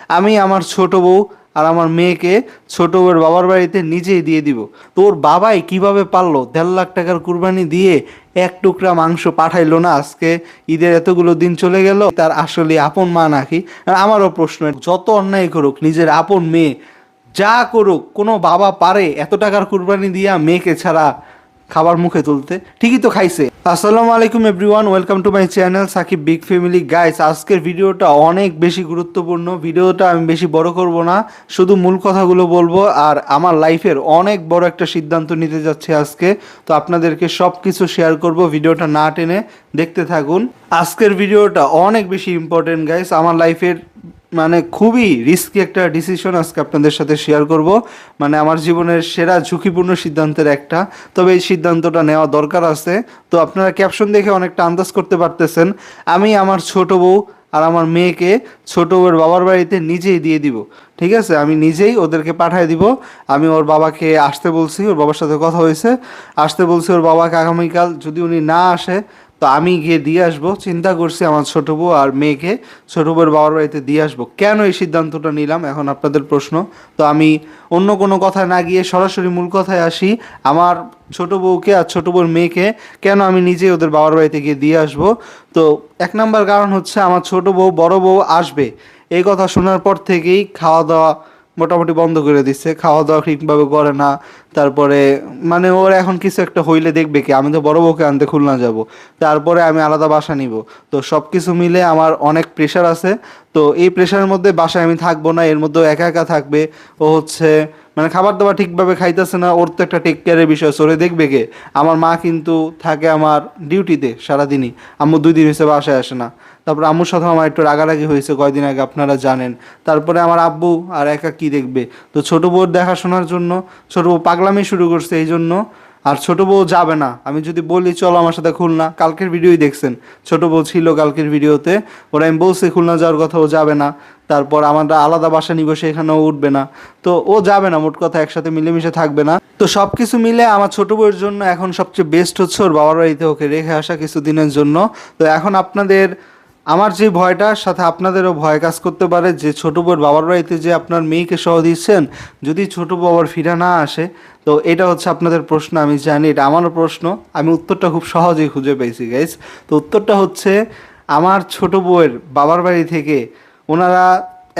আমি আমার ছোট বউ আর আমার মেয়েকে ছোট বউয়ের বাবার বাড়িতে নিজেই দিয়ে দিব। তোর বাবাই কিভাবে পারলো 1.5 লাখ টাকার কুরবানি দিয়ে এক টুকরা মাংস পাঠাইলো না? আজকে ঈদের এতগুলো দিন চলে গেল, তার আসলে আপন মা নাকি? আর আমারও প্রশ্ন, যত অন্যায় করুক নিজের আপন মেয়ে যা করুক, কোনো বাবা পারে এত টাকার কুরবানি দিয়া মেয়েকে ছাড়া খাবার মুখে তুলতে? ঠিকই তো খাইছে। আসসালামু আলাইকুম everyone, welcome to my channel Sakib big family. Guys, আজকের ভিডিওটা অনেক বেশি গুরুত্বপূর্ণ। ভিডিওটা আমি বেশি বড় করব না, শুধু মূল কথাগুলো বলবো। আর আমার লাইফের অনেক বড় একটা সিদ্ধান্ত নিতে যাচ্ছে আজকে, তো আপনাদেরকে সব কিছু শেয়ার করব। ভিডিওটা না টেনে দেখতে থাকুন। আজকের ভিডিওটা অনেক বেশি ইম্পর্টেন্ট গাইস। আমার লাইফের খুবই রিস্কি একটা ডিসিশন আজকে আপনাদের সাথে শেয়ার করব। আমার জীবনের সেরা ঝুঁকিপূর্ণ সিদ্ধান্তের একটা, তবে এই সিদ্ধান্তটা নেওয়া দরকার আছে। তো আপনারা ক্যাপশন দেখে অনেকটা আন্দাজ করতে পারতেছেন। আমি আমার ছোট বউ আর আমার মেয়েকে ছোট বউয়ের বাবার বাড়িতে নিজেই দিয়ে দিব। ঠিক আছে, আমি নিজেই ওদেরকে পাঠিয়ে দিব। আমি ওর বাবাকে আসতে বলছি, ওর বাবার সাথে কথা হয়েছে, আসতে বলছি ওর বাবাকে আগামীকাল। যদি উনি না আসে তো আমি গিয়ে দিয়ে আসবো। চিন্তা করছি আমার ছোট বউ আর মেয়েকে ছোট বউয়ের বাবার বাড়িতে দিয়ে আসবো। কেন এই সিদ্ধান্তটা নিলাম এখন আপনাদের প্রশ্ন। তো আমি অন্য কোনো কথায় না গিয়ে সরাসরি মূল কথায় আসি। আমার ছোট বউকে আর ছোট বউর মেয়েকে কেন আমি নিজে ওদের বাবার বাড়িতে গিয়ে দিয়ে আসবো? তো এক নাম্বার কারণ হচ্ছে, আমার ছোট বউ বড় বউ আসবে এই কথা শোনার পর থেকেই খাওয়া দাওয়া মোটামুটি বন্ধ করে দিচ্ছে। খাওয়া দাওয়া ঠিকভাবে করে না। তারপরে ওর এখন কিছু একটা হইলে দেখবে কি, আমি তো বড় বউকে আনতে খুলনা যাব, তারপরে আমি আলাদা বাসা নিব। তো সব কিছু মিলে আমার অনেক প্রেশার আছে। তো এই প্রেশারের মধ্যে বাসায় আমি থাকবো না, এর মধ্যেও একা একা থাকবে। ও হচ্ছে খাবার দাবার ঠিকভাবে খাইতেছে না, ওর তো একটা টেক কেয়ারের বিষয়। সরে দেখবে কে? আমার মা কিন্তু থাকে আমার ডিউটিতে সারাদিনই। আম্মু 2 দিন হয়েছে বাসায় আসে না। তারপর আম্মুর সাথে আমার একটু রাগারাগি হয়েছে কয়দিন আগে, আপনারা জানেন। তারপরে আমার আব্বু আর একা কি দেখবে? তো ছোটো বউর দেখাশোনার জন্য ছোটো বউ পাগলামি শুরু করছে এই জন্য। আর ছোটো বউ যাবে না। আমি যদি বলি চলো আমার সাথে খুলনা, কালকের ভিডিওই দেখছেন, ছোটো বউ ছিল কালকের ভিডিওতে। ওরা আমি বলছি খুলনা যাওয়ার কথা, ও যাবে না। তারপর আমরা আলাদা বাসা নিব, সেখানেও উঠবে না। তো ও যাবে না, মোট কথা একসাথে মিলেমিশে থাকবে না। তো সব কিছু মিলে আমার ছোটো বউয়ের জন্য এখন সবচেয়ে বেস্ট হচ্ছে ওর বাবার বাড়িতে ওকে রেখে আসা কিছুদিনের জন্য। তো এখন আমার যে ভয়টার সাথে আপনাদেরও ভয় কাজ করতে পারে যে ছোটো বউয়ের বাবার বাড়িতে যে আপনার মেয়েকে সহ দিচ্ছেন, যদি ছোটো বউ আবার ফিরে না আসে। তো এটা হচ্ছে আপনাদের প্রশ্ন, আমি জানি এটা আমারও প্রশ্ন। আমি উত্তরটা খুব সহজেই খুঁজে পেয়েছি গাইস। তো উত্তরটা হচ্ছে, আমার ছোটো বউয়ের বাবার বাড়ি থেকে ওনারা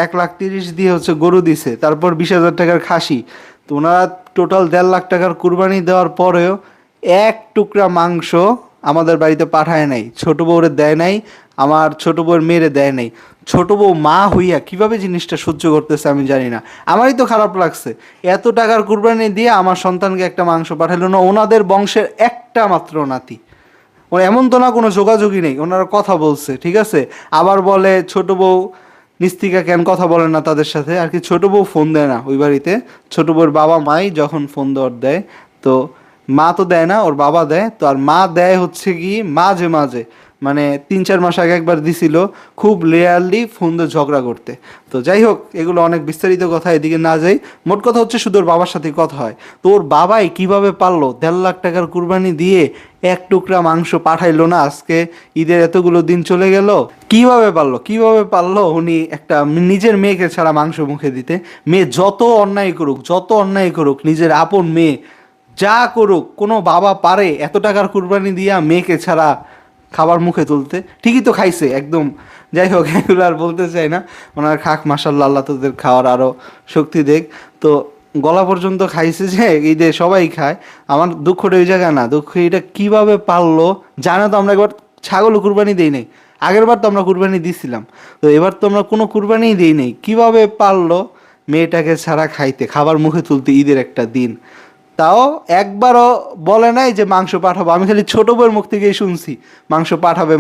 1,30,000 দিয়ে হচ্ছে গরু দিছে, তারপর 20,000 টাকার খাসি। তো ওনারা টোটাল 1.5 লাখ টাকার কুরবানি দেওয়ার পরেও এক টুকরা মাংস আমাদের বাড়িতে পাঠায় নাই, ছোট বউরে দেয় নাই, আমার ছোট বউয়ের মেয়েরে দেয় নাই। ছোট বউ মা হইয়া কিভাবে জিনিসটা সহ্য করতেছে আমি জানি না। আমারই তো খারাপ লাগছে, এত টাকার কুরবানি দিয়ে আমার সন্তানকে একটা মাংস পাঠালো না। ওনাদের বংশের একটা মাত্র নাতি, ও এমন তো না কোনো যোগাযোগই নেই। ওনারা কথা বলছে ঠিক আছে, আবার বলে ছোট বউ নিস্তিকা কেন কথা বলে না তাদের সাথে, আর কি ছোট বউ ফোন দেয় না ওই বাড়িতে। ছোট বউর বাবা মাই যখন ফোন দেওয়ার দেয়, তো মা তো দেয় না, ওর বাবা দেয়। তো আর মা দেয় হচ্ছে কি মাঝে মাঝে, 3-4 মাস আগে একবার দিছিল, খুব রেয়ারলি ফোন দিয়ে ঝগড়া করতে। তো যাই হোক, এগুলো অনেক বিস্তারিত কথা, এদিকে না যাই। মোট কথা হচ্ছে শুধু ওর বাবার সাথে কথা হয়। তো ওর বাবাই কিভাবে পারলো 1.5 লাখ টাকার কুরবানি দিয়ে এক টুকরা মাংস পাঠাইলো না? আজকে ঈদের এতগুলো দিন চলে গেল, কিভাবে পারলো উনি একটা নিজের মেয়েকে ছাড়া মাংস মুখে দিতে? মেয়ে যত অন্যায় করুক নিজের আপন মেয়ে যা করুক, কোনো বাবা পারে এত টাকার কুরবানি দিয়া মেয়েকে ছাড়া খাবার মুখে তুলতে? ঠিকই তো খাইছে একদম। যাই হোক, এগুলো আর বলতে চাই না। ওনার খাক, মাসাল্লাহ, আল্লাহ তোদের খাওয়ার আরও শক্তি দেখ। তো গলা পর্যন্ত খাইছে যে ঈদে সবাই খায়। আমার দুঃখটা ওই জায়গায় না, দুঃখ এটা কীভাবে পারলো। জানো তো আমরা একবার ছাগল কুরবানি দিই নাই, আগের বার তো আমরা কুরবানি দিছিলাম, তো এবার তো আমরা কোনো কুরবানিই দিই নাই। কীভাবে পারলো মেয়েটাকে ছাড়া খাইতে, খাবার মুখে তুলতে ঈদের একটা দিন? তাও একবারও বলে নাই যে মাংস পাঠাবো। আমি খালি ছোট বউয়ের মুখ থেকেই শুনছি মাংস পাঠাবে।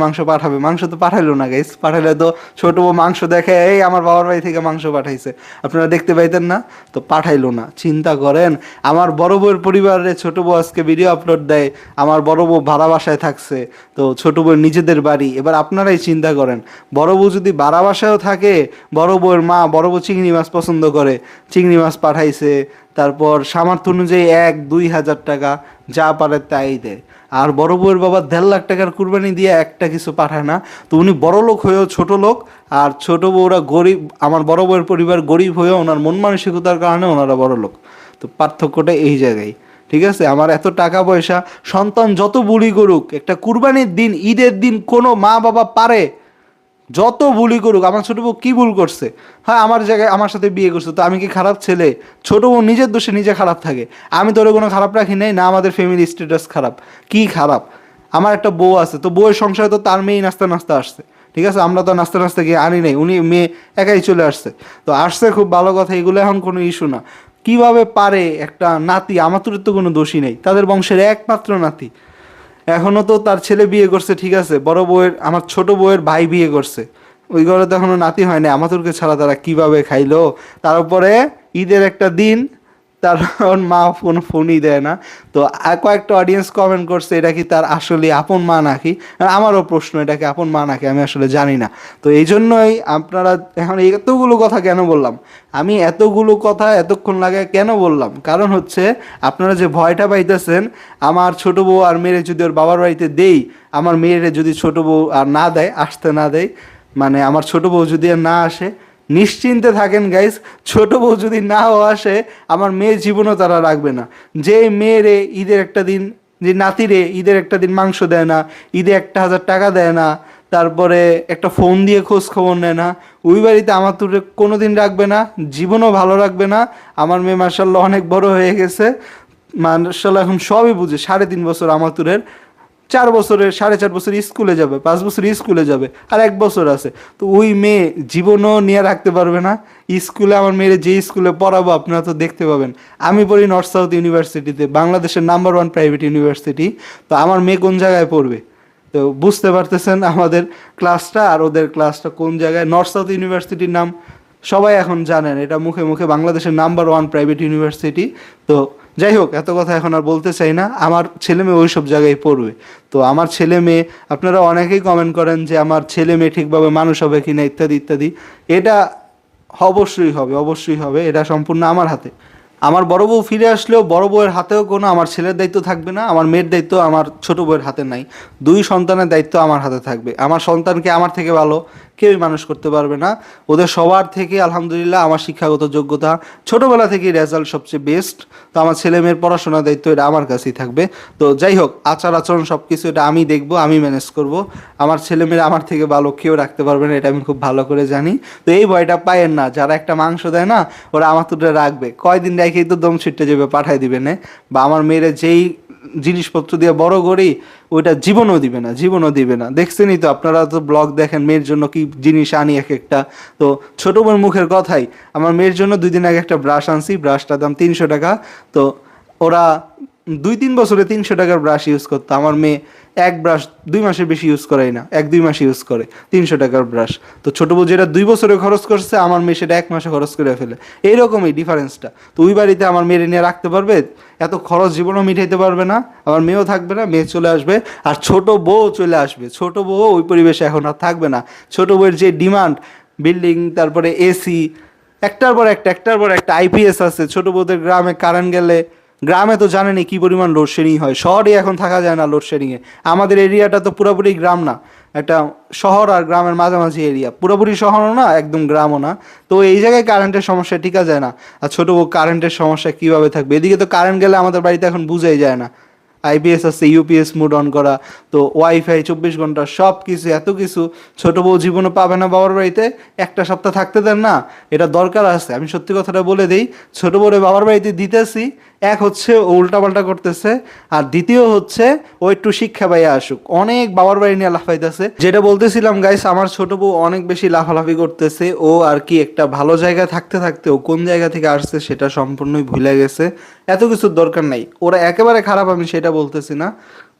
মাংস তো পাঠাইলো না গাইস। পাঠাইলে তো ছোট বউ মাংস দেখে এই আমার বাবার বাড়ি থেকে মাংস পাঠাইছে, আপনারা দেখতে পাইতেন না। তো পাঠাইলো না। চিন্তা করেন, আমার বড় বউয়ের পরিবারে ছোট বউ আজকে ভিডিও আপলোড দেয়, আমার বড় বউ ভাড়া বাসায় থাকছে, তো ছোট বউয়ের নিজেদের বাড়ি। এবার আপনারাই চিন্তা করেন, বড় বউ যদি ভাড়া বাসায়ও থাকে, বড় বউয়ের মা, বড় বউ চিংড়ি মাছ পছন্দ করে, চিংড়ি মাছ পাঠাইছে। তারপর সামর্থ্য অনুযায়ী 1-2 হাজার টাকা যা পারে তাই দেয়। আর বড় বউয়ের বাবা 1.5 লাখ টাকার কুরবানি দিয়ে একটা কিছু পাঠায় না। তো উনি বড় লোক হয়েও ছোট লোক, আর ছোট বউরা গরিব। আমার বড় বউয়ের পরিবার গরিব হয়েও ওনার মন মানসিকতার কারণে ওনারা বড় লোক। তো পার্থক্যটা এই জায়গায়, ঠিক আছে? আমার এত টাকা পয়সা, সন্তান যত বুলি করুক, একটা কুরবানির দিন, ঈদের দিন কোনো মা বাবা পারে যত ভুলই করুক। আমার ছোট বউ কি ভুল করছে? হ্যাঁ, আমার জায়গায় আমার সাথে বিয়ে করছে, তো আমি কি খারাপ ছেলে? ছোট বউ নিজের দোষে নিজে খারাপ থাকে। আমি তো ওরে কোনো খারাপ রাখি নাই, না আমাদের ফ্যামিলি স্ট্যাটাস খারাপ। কি খারাপ? আমার একটা বউ আছে, তো বউয়ের সংসারে তো তার মেয়েই নাস্তা নাস্তা আসছে, ঠিক আছে? আমরা তো নাস্তা নাস্তা গিয়ে আনি নাই, উনি মেয়ে একাই চলে আসছে। তো আসছে, খুব ভালো কথা, এগুলো এখন কোনো ইস্যু না। কিভাবে পারে একটা নাতি? আমাদের তো কোনো দোষী নেই, তাদের বংশের একমাত্র নাতি। এখনো তো তার ছেলে বিয়ে করছে, ঠিক আছে, বড় বউয়ের, আমার ছোট বউয়ের ভাই বিয়ে করছে, ওই ঘরে তো এখনো নাতি হয় না। আমাদেরকে ছাড়া তারা কিভাবে খাইলো? তারপরে ঈদের একটা দিন তার ওর মা ফোনই দেয় না। তো কয়েকটা অডিয়েন্স কমেন্ট করছে এটা কি তার আসলে আপন মা নাকি। আর আমারও প্রশ্ন, এটা কি আপন মা নাকি, আমি আসলে জানি না। তো এই জন্যই আপনারা এখন এতগুলো কথা কেন বললাম, আমি এতগুলো কথা এতক্ষণ লাগে কেন বললাম, কারণ হচ্ছে আপনারা যে ভয়টা পাইতেছেন আমার ছোট বউ আর মেয়েরে যদি ওর বাবার বাড়িতে দেই, আমার মেয়েরে যদি ছোট বউ আর না দেয়, আসতে না দেয়, মানে আমার ছোট বউ যদি আর না আসে, নিশ্চিন্তে থাকেন গাইস, ছোট বউ যদি নাও আসে আমার মেয়ের জীবনও তারা রাখবে না। যে মেয়েরে ঈদের একটা দিন, যে নাতিরে ঈদের একটা দিন মাংস দেয় না, ঈদে 1,000 টাকা দেয় না, তারপরে একটা ফোন দিয়ে খোঁজ খবর নেয় না, ওই বাড়িতে আমার তুরে কোনো দিন রাখবে না, জীবনও ভালো রাখবে না। আমার মেয়ে মার্শাল্লাহ অনেক বড় হয়ে গেছে, মার্শাল্লাহ এখন সবই বুঝে। 3.5 বছর আমাতুরের, 4 বছরের, 4.5 বছর স্কুলে যাবে, 5 বছর স্কুলে যাবে, আর 1 বছর আছে। তো ওই মেয়ে জীবনও নিয়ে রাখতে পারবে না। স্কুলে আমার মেয়ের যে স্কুলে পড়াবো আপনারা তো দেখতে পাবেন। আমি পড়ি নর্থ সাউথ ইউনিভার্সিটিতে, বাংলাদেশের নাম্বার 1 প্রাইভেট ইউনিভার্সিটি। তো আমার মেয়ে কোন জায়গায় পড়বে? তো বুঝতে পারতেছেন আমাদের ক্লাসটা আর ওদের ক্লাসটা কোন জায়গায়। নর্থ সাউথ ইউনিভার্সিটির নাম সবাই এখন জানেন, এটা মুখে মুখে বাংলাদেশের নাম্বার 1 প্রাইভেট ইউনিভার্সিটি। তো যাই হোক, এত কথা এখন আর বলতে চাই না। আমার ছেলে মেয়ে ওই সব জায়গায় পড়বে। তো আমার ছেলে মেয়ে, আপনারা অনেকেই কমেন্ট করেন যে আমার ছেলে মেয়ে ঠিকভাবে মানুষ হবে কিনা ইত্যাদি ইত্যাদি। এটা অবশ্যই হবে, অবশ্যই হবে, এটা সম্পূর্ণ আমার হাতে। আমার বড় বউ ফিরে আসলেও বড় বউয়ের হাতেও কোনো আমার ছেলের দায়িত্ব থাকবে না, আমার মেয়ের দায়িত্ব আমার ছোট বউয়ের হাতে নাই। দুই সন্তানের দায়িত্ব আমার হাতে থাকবে। আমার সন্তানকে আমার থেকে ভালো কেউই মানুষ করতে পারবে না। ওদের সবার থেকে আলহামদুলিল্লাহ আমার শিক্ষাগত যোগ্যতা, ছোটোবেলা থেকেই রেজাল্ট সবচেয়ে বেস্ট। তো আমার ছেলে মেয়ের পড়াশোনার দায়িত্ব এটা আমার কাছেই থাকবে। তো যাই হোক, আচার আচরণ সব কিছু এটা আমি দেখব, আমি ম্যানেজ করব। আমার ছেলে মেয়েরা আমার থেকে ভালো কেউ রাখতে পারবে না, এটা আমি খুব ভালো করে জানি। তো এই ভয়টা পায়েন না, যারা একটা মাংস দেয় না ওরা আমার তুলে রাখবে, কয়দিন রেখেই তো দম ছিটতে যাবে, পাঠাই দিবে না। বা আমার মেয়েরা যেই জিনিসপত্র দিয়ে বড় করি ওইটা জীবনও দিবে না, জীবনও দিবে না। দেখছেনই তো, আপনারা তো ব্লগ দেখেন মেয়ের জন্য কি জিনিস আনি এক একটা। তো ছোট বোন মুখের কথাই, আমার মেয়ের জন্য 2 দিন আগে একটা ব্রাশ আনছি, ব্রাশটার দাম 300 টাকা। তো ওরা 2-3 বছরে 300 টাকার ব্রাশ ইউজ করতো, আমার মেয়ে এক ব্রাশ 2 মাসের বেশি ইউজ করাই না, 1-2 মাস ইউজ করে 300 টাকার ব্রাশ। তো ছোট বউ যেটা 2 বছরে খরচ করছে আমার মেয়ে সেটা 1 মাসে খরচ করে ফেলে। এইরকমই ডিফারেন্সটা। তো ওই বাড়িতে আমার মেয়ের নিয়ে রাখতে পারবে? এত খরচ জীবনও মিটাইতে পারবে না। আমার মেয়েও থাকবে না, মেয়ে চলে আসবে, আর ছোট বউ চলে আসবে। ছোট বউ ওই পরিবেশে এখন আর থাকবে না। ছোট বউয়ের যে ডিমান্ড, বিল্ডিং, তারপরে এসি, একটার পর একটা আইপিএস আছে। ছোট বউদের গ্রামে কারেন্ট গেলে, গ্রামে তো জানেনি কি পরিমাণ লোডশেডিং হয়, শহরে এখন থাকা যায় না লোডশেডিংয়ে। আমাদের এরিয়াটা তো পুরোপুরি গ্রাম না, একটা শহর আর গ্রামের মাঝামাঝি এরিয়া, পুরোপুরি শহরও না একদম গ্রামও না। তো এই জায়গায় কারেন্টের সমস্যা টিকা যায় না। আর ছোটো বউ কারেন্টের সমস্যা কীভাবে থাকবে? এদিকে তো কারেন্ট গেলে আমাদের বাড়িতে এখন বুঝাই যায় না। আইপিএস আছে, ইউপিএস মোড অন করা, তো ওয়াইফাই 24 ঘন্টা, সব কিছু, এত কিছু। ছোটো বউ জীবনে পাবে না বাবার বাড়িতে, একটা সপ্তাহ থাকতে দেন না, এটা দরকার আছে। আমি সত্যি কথাটা বলে দিই, ছোটো বউরে বাবার বাড়িতে দিতেছি, এক হচ্ছে ও উল্টাপাল্টা করতেছে, আর দ্বিতীয় হচ্ছে ও একটু শিক্ষা পাইয়া আসুক। অনেক বাবার বাড়ি নিয়ে লাফাইতেছে, যেটা বলতেছিলাম গাইস, আমার ছোট বউ অনেক বেশি লাফালাফি করতেছে। ও আর কি একটা ভালো জায়গায় থাকতে থাকতে ও কোন জায়গা থেকে আসছে সেটা সম্পূর্ণই ভুলে গেছে। এত কিছুর দরকার নাই, ওরা একেবারে খারাপ আমি সেটা বলতেছি না,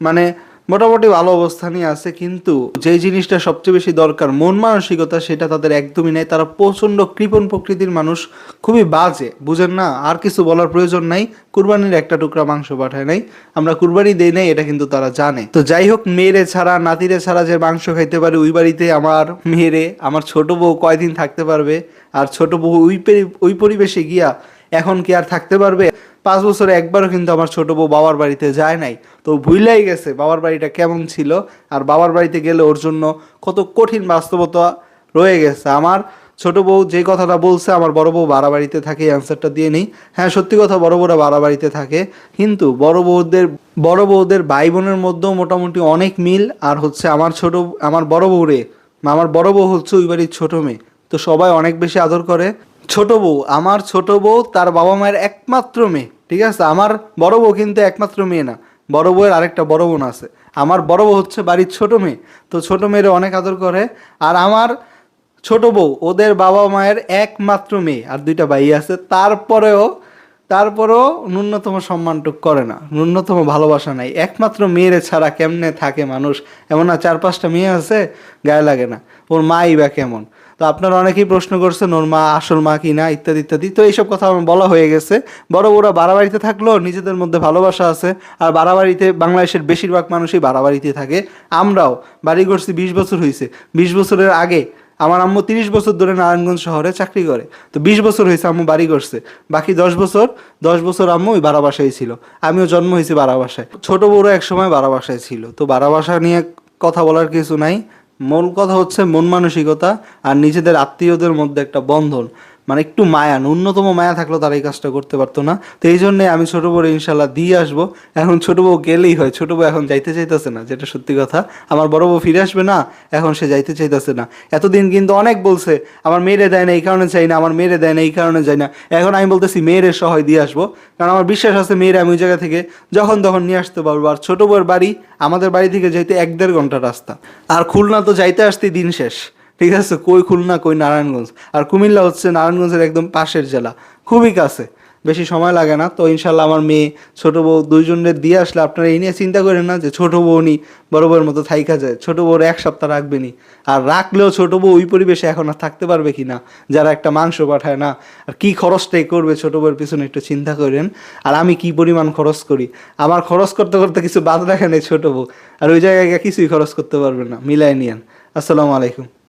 মানে মোটামুটি ভালো অবস্থানই আছে। কিন্তু যেই জিনিসটা সবচেয়ে বেশি দরকার, মন মানসিকতা, সেটা তাদের একদমই নেই। তারা প্রচণ্ড কৃপণ প্রকৃতির মানুষ, খুবই বাজে, বুঝেন না? আর কিছু বলার প্রয়োজন নাই। কুরবানির একটা টুকরা মাংস পাঠায় নাই, আমরা কুরবানি দেই নাই, এটা কিন্তু তারা জানে। তো যাই হোক, মেয়েরে ছাড়া, নাতিরে ছাড়া যে মাংস খাইতে পারে ওই বাড়িতে আমার মেয়েরে, আমার ছোট বউ কয়দিন থাকতে পারবে? আর ছোট বউ ওই পরিবেশে গিয়া এখন কি আর থাকতে পারবে? 5 বছরে একবারও কিন্তু আমার ছোট বউ বাবার বাড়িতে যায় নাই, তো ভুলাই গেছে বাবার বাড়িটা কেমন ছিল, আর বাবার বাড়িতে গেলে ওর জন্য কত কঠিন বাস্তবতা রয়ে গেছে। আমার ছোট বউ যে কথাটা বলছে আমার বড় বউ বাড়াবাড়িতে থাকে, এই অ্যান্সারটা দিয়ে নেই। হ্যাঁ সত্যি কথা, বড় বউরা বাড়াবাড়িতে থাকে, কিন্তু বড় বউদের ভাই বোনের মধ্যেও মোটামুটি অনেক মিল। আর হচ্ছে আমার বড় বউরে, আমার বড় বউ হচ্ছে ওই বাড়ির ছোট মেয়ে, তো সবাই অনেক বেশি আদর করে। আমার ছোট বউ তার বাবা মায়ের একমাত্র মেয়ে, ঠিক আছে? আমার বড় বউ কিন্তু একমাত্র মেয়ে না, বড় বউয়ের আরেকটা বড় বোন আছে। আমার বড় বউ হচ্ছে বাড়ির ছোট মেয়ে, তো ছোট মেয়ের অনেক আদর করে। আর আমার ছোট বউ ওদের বাবা মায়ের একমাত্র মেয়ে, আর 2টা ভাই আছে, তারপরেও ন্যূনতম সম্মানটুক করে না, ন্যূনতম ভালোবাসা নাই। একমাত্র মেয়েরে ছাড়া কেমনে থাকে মানুষ? এমন না 4-5টা মেয়ে আছে, গায়ে লাগে না। ওর মাই বা কেমন? তো আপনারা অনেকেই প্রশ্ন করছেন ওর মা আসল মা কি না, ইত্যাদি ইত্যাদি। তো এইসব কথা আমার বলা হয়ে গেছে। বড় বড়রা বাড়াবাড়িতে থাকলেও নিজেদের মধ্যে ভালোবাসা আছে। আর বাড়াবাড়িতে বাংলাদেশের বেশিরভাগ মানুষই বাড়াবাড়িতে থাকে। আমরাও বাড়ি করছি 20 বছর হয়েছে। 20 বছরের আগে আমার আম্মু 30 বছর ধরে নারায়ণগঞ্জ শহরে চাকরি করে, তো 20 বছর হয়েছে আম্মু বাড়ি করছে। বাকি 10 বছর আম্মু ওই বাড়া বাসায় ছিল। আমিও জন্ম হয়েছি বাড়া বাসায়, ছোট বড় এক সময় বাড়া বাসায় ছিল। তো বাড়া বাসা নিয়ে কথা বলার কিছু নাই, মূল কথা হচ্ছে মন মানসিকতা আর নিজেদের আত্মীয়দের মধ্যে একটা বন্ধন, মানে একটু মায়া, ন্যূনতম মায়া থাকলেও তারা এই কাজটা করতে পারতো না। তো এই জন্যে আমি ছোটো বউ ইনশাল্লাহ দিয়ে আসবো। এখন ছোটো বউ গেলেই হয়, ছোটো বউ এখন যাইতে চাইতেছে না, যেটা সত্যি কথা। আমার বড় বউ ফিরে আসবে না, এখন সে যাইতে চাইতেছে না। এতদিন কিন্তু অনেক বলছে আমার মেয়েরে দেয় না এই কারণে চাই না, আমার মেয়েরে দেয় না এই কারণে চাই না। এখন আমি বলতেছি মেয়েরে সহায় দিয়ে আসবো, কারণ আমার বিশ্বাস আছে মেয়েরা আমি ওই জায়গা থেকে যখন তখন নিয়ে আসতে পারবো। আর ছোটো বউয়ের বাড়ি আমাদের বাড়ি থেকে যাইতে 1-1.5 ঘন্টা রাস্তা, আর খুলনা তো যাইতে আসতে দিন শেষ, ঠিক আছে? কই খুলনা, কই নারায়ণগঞ্জ। আর কুমিল্লা হচ্ছে নারায়ণগঞ্জের একদম পাশের জেলা, খুবই কাছে, বেশি সময় লাগে না। তো ইনশাল্লাহ আমার মেয়ে ছোটো বউ দুইজনের দিয়ে আসলে আপনারা এই নিয়ে চিন্তা করেন না যে ছোটো বউ নি বড় বউয়ের মতো থাইকা যায়। ছোটো বউর 1 সপ্তাহ রাখবেনি, আর রাখলেও ছোটো বউ ওই পরিবেশে এখন আর থাকতে পারবে কি না, যারা একটা মাংস পাঠায় না। আর কী খরচটাই করবে ছোটো বউয়ের পিছনে একটু চিন্তা করেন। আর আমি কি পরিমাণ খরচ করি, আমার খরচ করতে করতে কিছু বাদ রাখে নেই ছোটো বউ, আর ওই জায়গায় গিয়ে কিছুই খরচ করতে পারবে না। মিলাই নিয়েন। আসসালামু আলাইকুম।